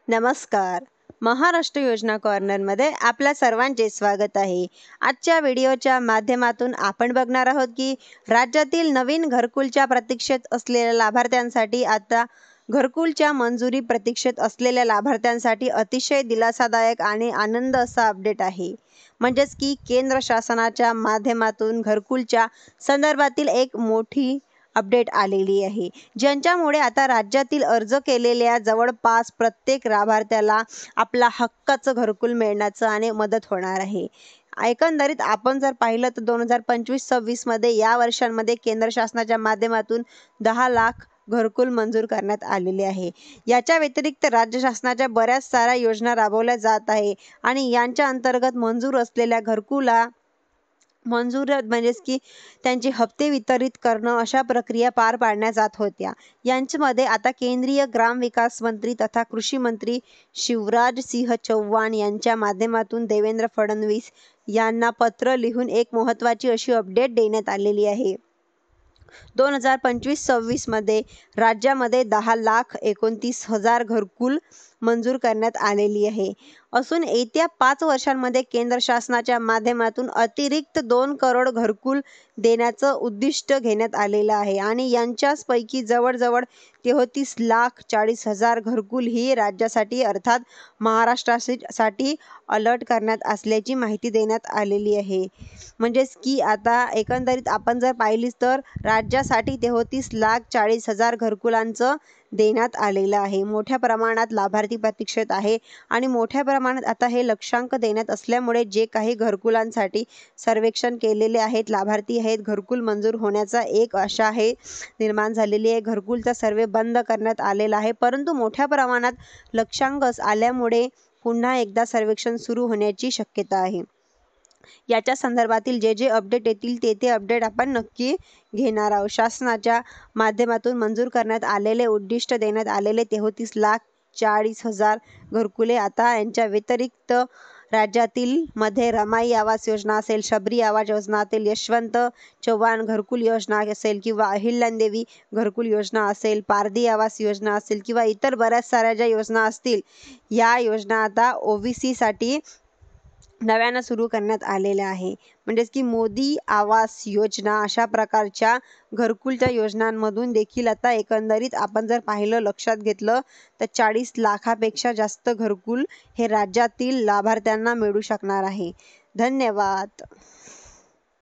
नमस्कार. महाराष्ट्र योजना कॉर्नरमध्ये आपल्या सर्वांचे स्वागत आहे. आजच्या व्हिडिओच्या माध्यमातून आपण बघणार आहोत की राज्यातील नवीन घरकुलच्या प्रतीक्षेत असलेल्या लाभार्थ्यांसाठी आता घरकुलच्या मंजुरी प्रतीक्षेत असलेल्या लाभार्थ्यांसाठी अतिशय दिलासादायक आणि आनंद असा अपडेट आहे. म्हणजेच की केंद्र शासनाच्या माध्यमातून घरकुलच्या संदर्भातील एक मोठी अपडेट आलेली आहे, ज्यांच्यामुळे आता राज्यातील अर्ज केलेल्या जवळपास प्रत्येक लाभार्थ्याला आपला हक्काचं घरकुल मिळण्याचं आणि मदत होणार आहे. एकंदरीत आपण जर पाहिलं तर 2025-26 मध्ये या वर्षांमध्ये केंद्र शासनाच्या माध्यमातून 10 लाख घरकुल मंजूर करण्यात आलेले आहे. याच्या व्यतिरिक्त राज्य शासनाच्या बऱ्याच साऱ्या योजना राबवल्या जात आहे आणि यांच्या अंतर्गत मंजूर असलेल्या घरकुला मंजूर म्हणजेच की त्यांचे हप्ते वितरित करणं अशा प्रक्रिया पार पाडल्या जात होत्या. यांच्यामध्ये आता केंद्रीय ग्रामविकास मंत्री तथा कृषी मंत्री शिवराज सिंह चौहान यांच्या माध्यमातून देवेंद्र फडणवीस यांना पत्र लिहून एक महत्त्वाची अशी अपडेट देण्यात आलेली आहे. 2025-26 मध्ये राज्यामध्ये 10,29,000 घरकुल मंजूर करण्यात आलेली आहे असून येत्या 5 वर्षांमध्ये केंद्र शासनाच्या माध्यमातून अतिरिक्त 2 करोड घरकुल देण्याचं उद्दिष्ट घेण्यात आलेलं आहे आणि यांच्यापैकी जवळजवळ 33,40,000 घरकुल ही राज्यासाठी अर्थात महाराष्ट्रासाठी अलर्ट करण्यात असल्याची माहिती देण्यात आलेली आहे. म्हणजेच की आता एकंदरीत आपण जर पाहिलीच तर राज्यासाठी 33,40,000 घरकुलांचं देण्यात आलेलं आहे. मोठ्या प्रमाणात लाभार्थी प्रतीक्षेत आहे आणि मोठ्या प्रमाणात आता हे लक्षांक देण्यात असल्यामुळे जे काही घरकुलांसाठी सर्वेक्षण केलेले आहेत, लाभार्थी आहेत, घरकुल मंजूर होण्याचा एक आशा आहे निर्माण झालेली आहे. घरकुलचा सर्वे बंद करण्यात आलेला आहे, परंतु मोठ्या प्रमाणात लक्षांक आल्यामुळे पुन्हा एकदा सर्वेक्षण सुरू होण्याची शक्यता आहे. याच्या संदर्भातील जे अपडेट येतील ते अपडेट आपण नक्की घेणार आहोत. शासनाच्या माध्यमातून मंजूर करण्यात आलेले उद्दिष्ट देण्यात आलेले 33,40,000 घरकुले आता यांच्या व्यतिरिक्त राज्यातील मध्ये रमाई आवास योजना असेल, शबरी आवास योजना असेल, यशवंत चव्हाण घरकुल योजना असेल किंवा अहिल्यादेवी घरकुल योजना असेल, पारधी आवास योजना असेल किंवा इतर बऱ्याच साऱ्या ज्या योजना असतील, या योजना आता ओबीसीसाठी नव्यानं सुरू करण्यात आलेल्या आहे. म्हणजेच की मोदी आवास योजना अशा प्रकारच्या घरकुलच्या योजनांमधून देखील आता एकंदरीत आपण जर पाहिलं, लक्षात घेतलं तर 40 लाखापेक्षा जास्त घरकुल हे राज्यातील लाभार्थ्यांना मिळू शकणार आहे. धन्यवाद.